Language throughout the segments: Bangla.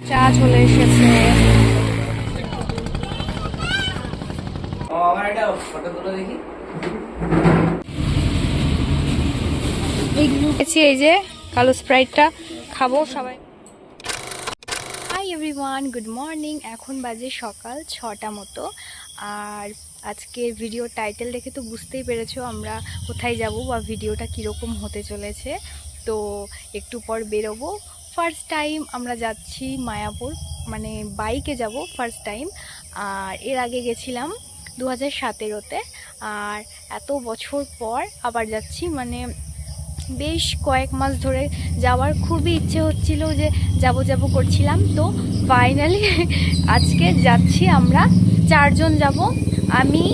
চা চলে এসেছে। এই যে কালো স্প্রাইটটা খাবো সবাই। Hi everyone, good morning. এখন বাজে সকাল 6টা মতো। আর আজকের ভিডিও টাইটেল দেখে তো বুঝতেই পেরেছো আমরা কোথায় যাব বা ভিডিওটা কীরকম হতে চলেছে। তো একটু পর বেরোবো। ফার্স্ট টাইম আমরা যাচ্ছি মায়াপুর, মানে বাইকে যাব ফার্স্ট টাইম। আর এর আগে গেছিলাম 2017-তে। আর এত বছর পর আবার যাচ্ছি, মানে বেশ কয়েক মাস ধরে যাওয়ার খুবই ইচ্ছে হচ্ছিল, যে যাব করছিলাম। তো ফাইনালি আজকে যাচ্ছি। আমরা 4 জন যাব, আমি,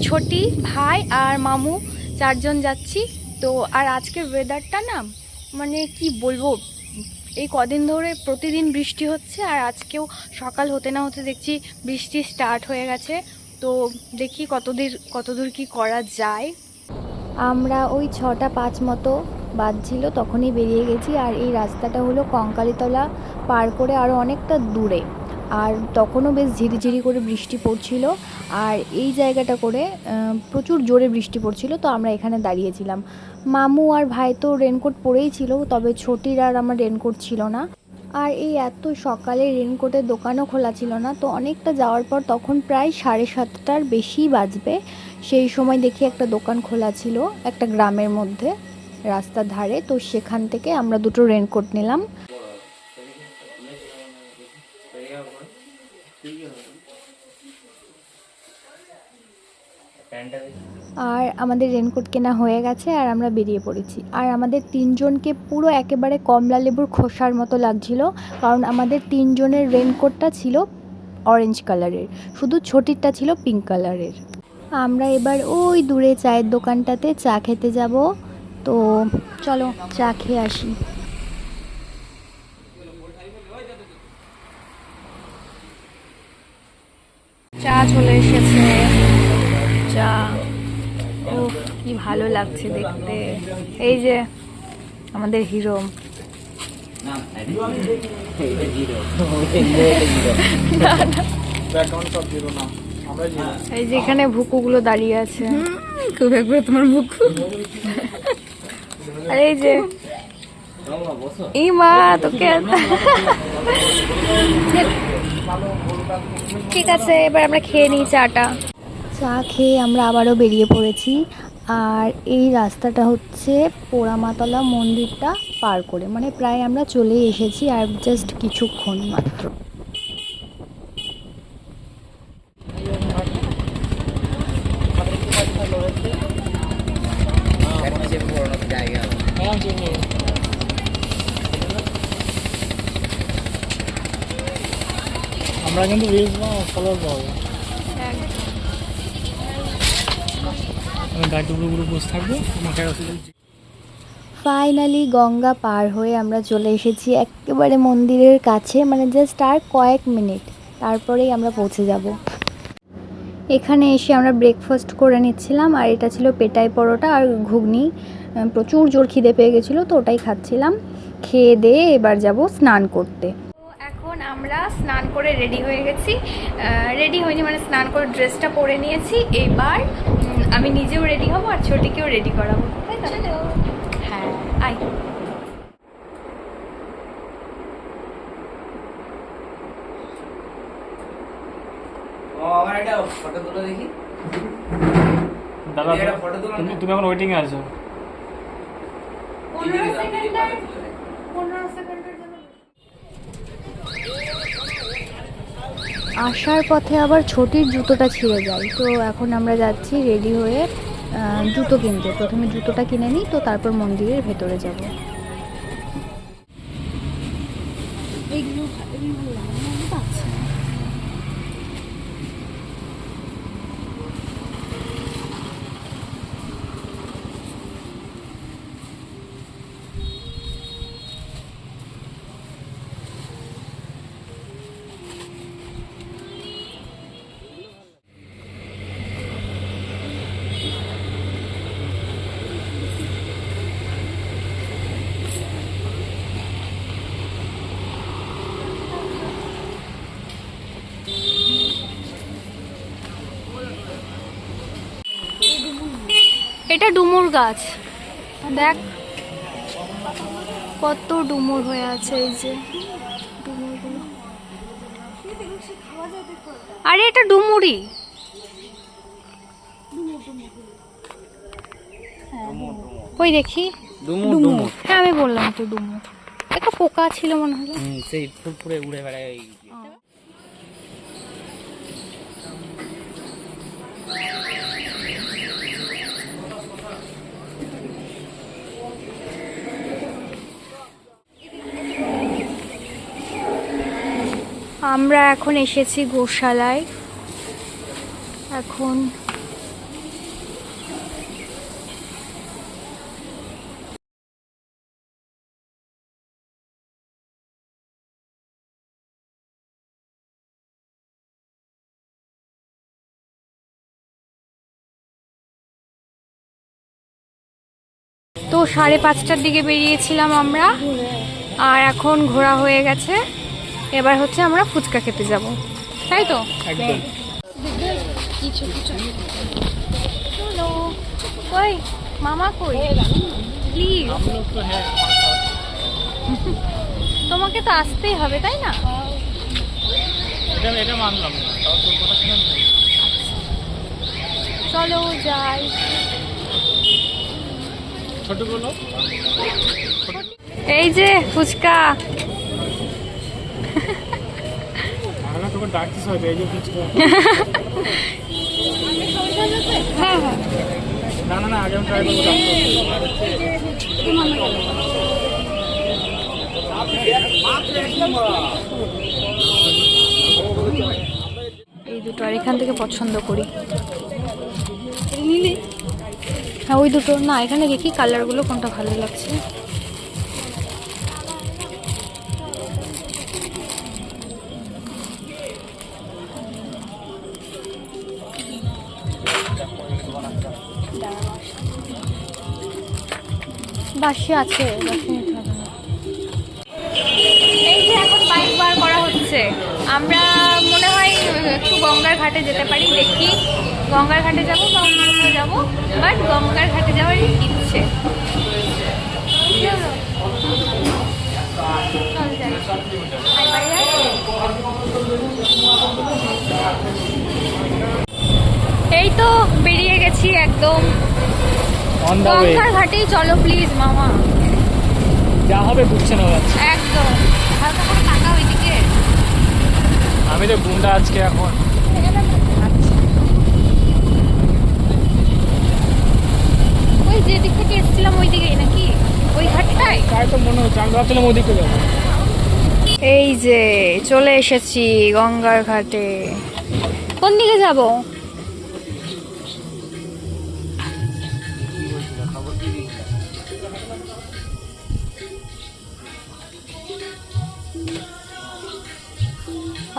ছোটি, ভাই আর মামু, 4 জন যাচ্ছি। তো আর আজকের ওয়েদারটা না, মানে কি বলবো, এই কদিন ধরে প্রতিদিন বৃষ্টি হচ্ছে, আর আজকেও সকাল হতে না হতে দেখছি বৃষ্টি স্টার্ট হয়ে গেছে। তো দেখি কতদূর কি করা যায়। আমরা ওই 6টা 5 মতো বাজছিল তখনই বেরিয়ে গেছি। আর এই রাস্তাটা হলো কঙ্কালীতলা পার করে আরও অনেকটা দূরে। আর তখনও বেশ ঝিরিঝিরি করে বৃষ্টি পড়ছিল। আর এই জায়গাটা করে প্রচুর জোরে বৃষ্টি পড়ছিল, তো আমরা এখানে দাঁড়িয়েছিলাম। মামু আর ভাই তো রেনকোট পরেই ছিল, তবে ছোটির আর আমার রেনকোট ছিল না। আর এই এত সকালে রেনকোটের দোকানও খোলা ছিল না। তো অনেকটা যাওয়ার পর তখন প্রায় 7:30টার বেশি বাজবে, সেই সময় দেখি একটা দোকান খোলা ছিল একটা গ্রামের মধ্যে রাস্তার ধারে। তো সেখান থেকে আমরা দুটো রেনকোট নিলাম। আর আমাদের রেনকোট কেনা হয়ে গেছে, আর আমরা বেরিয়ে পড়েছি। আর আমাদের 3 জনকে পুরো একেবারে কমলা লেবুর খোসার মতো লাগছিল, কারণ আমাদের 3 জনের রেনকোটটা ছিল অরেঞ্জ কালারের, শুধু ছোটিরটা ছিল পিঙ্ক কালারের। আমরা এবার ওই দূরে চায়ের দোকানটাতে চা খেতে যাব। তো চলো চা খেয়ে আসি। চা চলে এসেছে। চা, ও কি ভালো লাগছে দেখতে। এই যে আমাদের হিরো। এই যে এখানে ভুকুগুলো দাঁড়িয়ে আছে, খুব একবার তোমার ভুকু। আর এই যে এই মা তোকে। ঠিক আছে, এবার আমরা খেয়ে নিই চাটা। চা খেয়ে আমরা আবারও বেরিয়ে পড়েছি। আর এই রাস্তাটা হচ্ছে পোড়ামাতলা মন্দিরটা পার করে, মানে প্রায় আমরা চলে এসেছি আর জাস্ট কিছুক্ষণ মাত্র। আমরা কিন্তু রিলস ফলোয়ার পাবো, আমি গাড়ি টুকরো বসে থাকবো। ফাইনালি গঙ্গা পার হয়ে আমরা চলে এসেছি একেবারে মন্দিরের কাছে, মানে জাস্ট আর কয়েক মিনিট তারপরেই আমরা পৌঁছে যাব। এখানে এসে আমরা ব্রেকফাস্ট করে নিচ্ছিলাম, আর এটা ছিল পেটাই পরোটা আর ঘুগনি। প্রচুর জোর খিদে পেয়ে গেছিলো, তো ওটাই খাচ্ছিলাম। খেয়ে দিয়ে এবার যাব স্নান করতে। তো এখন আমরা স্নান করে রেডি হয়ে গেছি। রেডি হয়নি, মানে স্নান করে ড্রেসটা পরে নিয়েছি। এবার আমি নিজেও রেডি হব আর ছোটিকেও রেডি করাবো, তাই তো? হ্যাঁ, আই। তুমি এখন ওয়েটিং এ আছো। 15 সেকেন্ডের জন্য। আসার পথে আবার ছোটির জুতোটা ছিঁড়ে যায়, তো এখন আমরা যাচ্ছি রেডি হয়ে জুতো কিনতে। প্রথমে জুতোটা কিনে নিই, তো তারপর মন্দিরের ভেতরে যাব। এটা ডুমুর গাছ, দেখ কত ডুমুর হয়ে আছে। এই যে ডুমুরগুলো, আরে এটা ডুমুরই। ওই দেখি ডুমুর, হ্যাঁ আমি বললাম তো ডুমুর। একটা পোকা ছিল মনে হলো। সেই ফুরফুরে উড়ে বেড়ায়। আমরা এখন এসেছি গোশালায়। এখন তো 5:30টার দিকে বেরিয়েছিলাম আমরা, আর এখন ঘোরা হয়ে গেছে। এবার হচ্ছে আমরা ফুচকা খেতে যাব, তাই তো? একদম। চলো। কই মামা, কই প্লিজ, তোমাকে তো আসতেই হবে তাই না? এটা মানলাম না, তাও তোর কথা শুনে চলো যাই। ছোটগুলো এই যে ফুচকা। আমরা তোকে ডাকছিস হয়তো, এই যে ফুচকা। হ্যাঁ হ্যাঁ, না না না, আগে আমি ট্রাই করবো। এই দুটো, আর এখান থেকে পছন্দ করি। হ্যাঁ ওই দুটো না, এখানে দেখি কালারগুলো কোনটা ভালো লাগছে। বাসি আছে, বাসি নিতে হবে না। এই যে এখন বাইক বার করা হচ্ছে, আমরা মনে হয় একটু গঙ্গার ঘাটে যেতে পারি। দেখি গঙ্গার ঘাটে যাবো বা অন্য কোথাও যাবো, বাট গঙ্গার ঘাটে যাওয়ার ইচ্ছে। চল যাই। আয় বাড়ি আয়। এই তো বেরিয়ে গেছি একদম অন দ্য ওয়ে। গঙ্গার ঘাটেই চলো প্লিজ মামা। যা হবে বুঝছে না যাচ্ছে। একদম হালকা করে টাকা ওইদিকে। আমি তো গুন্ডা আজকে এখন। ওই যেদিক থেকে এসেছিলাম ওই দিকেই নাকি, ওই ঘাটটাই? তাই তো মনে হচ্ছে, আমি ভাবছিলাম ওদিকে যাবো। এই যে চলে এসেছি গঙ্গার ঘাটে। কোন দিকে যাব?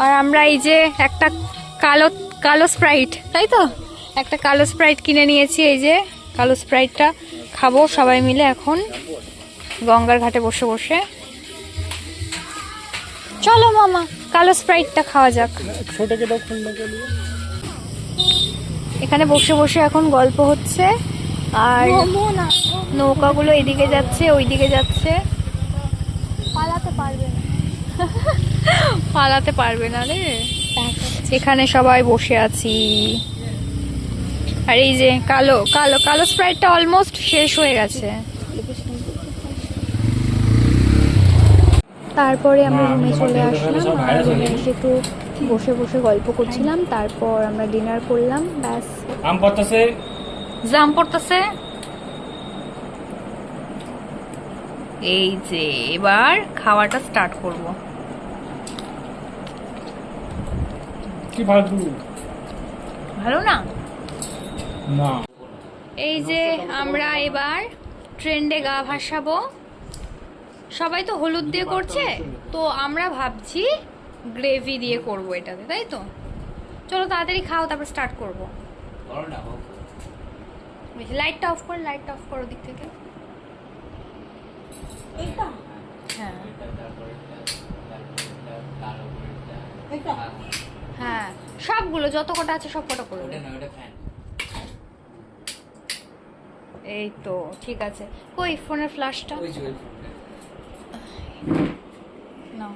আর আমরা এই যে একটা কালো কালো স্প্রাইট, তাই তো, একটা কালো স্প্রাইট কিনে নিয়েছি। এই যে কালো স্প্রাইটটা খাবো সবাই মিলে এখন গঙ্গার ঘাটে বসে বসে। চলো মামা, কালো স্প্রাইটটা খাওয়া যাক। ছোটকে দাও, খুলনাকে দিয়ে। এখানে বসে বসে এখন গল্প হচ্ছে, আর নৌকাগুলো এদিকে যাচ্ছে ওইদিকে যাচ্ছে। পালাতে পারবে না, পালাতে পারবে না রে। এখানে সবাই বসে আছি, আর এই যে কালো কালো কালো স্প্রাইটটা অলমোস্ট শেষ হয়ে গেছে। তারপরে আমরা রুমে চলে আসলাম, আর রুমে এসে একটু বসে বসে গল্প করছিলাম। তারপর আমরা ডিনার করলাম, ব্যাস। আম পড়তেছে, জাম পড়তেছে। এই যে এবার খাওয়াটা স্টার্ট করব। কি ভালো ভালো না? না। এই যে আমরা এবার ট্রেন্ডে গা ভাসাবো। সবাই তো হলুদ দিয়ে করছে, তো আমরা ভাবছি গ্রেভি দিয়ে করব এটাতে, তাই তো? চলো তাড়াতাড়ি খাও, তারপর স্টার্ট করবো। লাইটটা অফ কর, লাইটটা অফ করো দিক থেকে। হ্যাঁ হ্যাঁ, সবগুলো যত কটা আছে সব কটা করবে। এই তো ঠিক আছে। কই ফোনের ফ্ল্যাশটা? নাও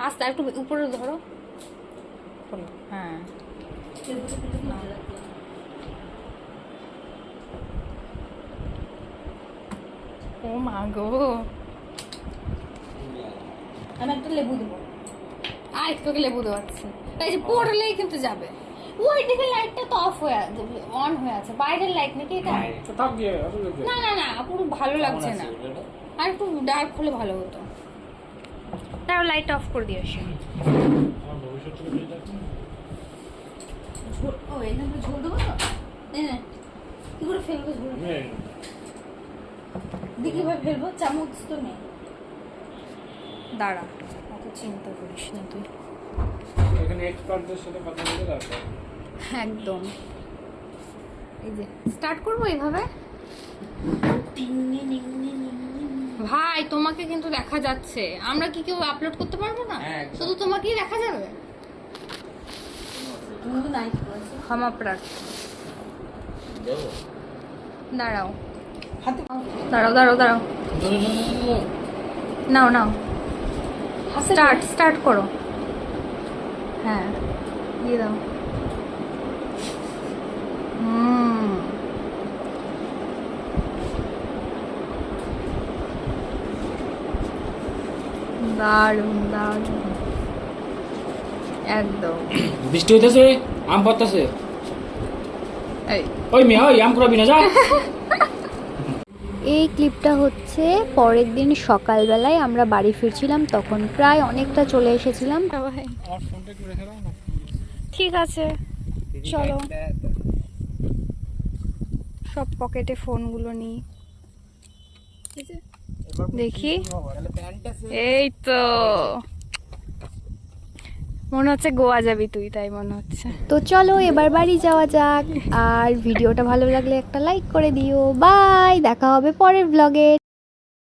আস্তে একটু উপরে ধরো। খোলো। হ্যাঁ নাও। ও মা গো, আমি একটা লেবু দেবো। আয় তোকে লেবু দেওয়াচ্ছি। এই যে পড়লেই কিন্তু যাবে। ওই দিকে লাইটটা তো অফ হয়ে আছে, অন হয়ে আছে। বাইরের লাইট নাকি এটা? তো থাক গিয়ে না না না, পুরো ভালো লাগছে না। আর একটু ডার্ক হলে ভালো হতো। তাও লাইট অফ করে দিয়ে আসি। আমার ভবিষ্যৎ থেকে বেরিয়ে যাচ্ছে না। ও এখানে ঝোল দেবো তো? নে কি করে ফেলবো ঝোল? দেখি ভাবে ফেলবো, চামচ তো নেই। দাঁড়া, অত চিন্তা করিস না তুই। এখানে এক্সপার্টদের সাথে কথা বলে তারপর একদম। এই যে স্টার্ট করবো এইভাবে। ভাই তোমাকে কিন্তু দেখা যাচ্ছে, আমরা কি কেউ আপলোড করতে পারবো না? শুধু তোমাকেই দেখা যাবে। ক্ষমা প্রার্থী। দাঁড়াও দাঁড়াও দাঁড়াও দাঁড়াও, নাও নাও, স্টার্ট করো। হ্যাঁ দিয়ে দাও। দারুণ দারুণ, একদম। বৃষ্টি হইতেছে, আম পাতাছে। এই ওই মেয়ে, ওই আম কুড়াবি না, যা। এই ক্লিপটা হচ্ছে পরের দিন সকালবেলায় আমরা বাড়ি ফিরছিলাম, তখন প্রায় অনেকটা চলে এসেছিলাম। আমার ফোনটা একটু রেখে দাও না। ঠিক আছে চলো, সব পকেটে ফোনগুলো নিই। দেখি, এই তো মনে হচ্ছে গোয়া যাবি তুই, তাই মনে হচ্ছে। তো চলো এবার বাড়ি যাওয়া যাক। আর ভিডিওটা ভালো লাগলে একটা লাইক করে দিও। বাই, দেখা হবে পরের ব্লগে।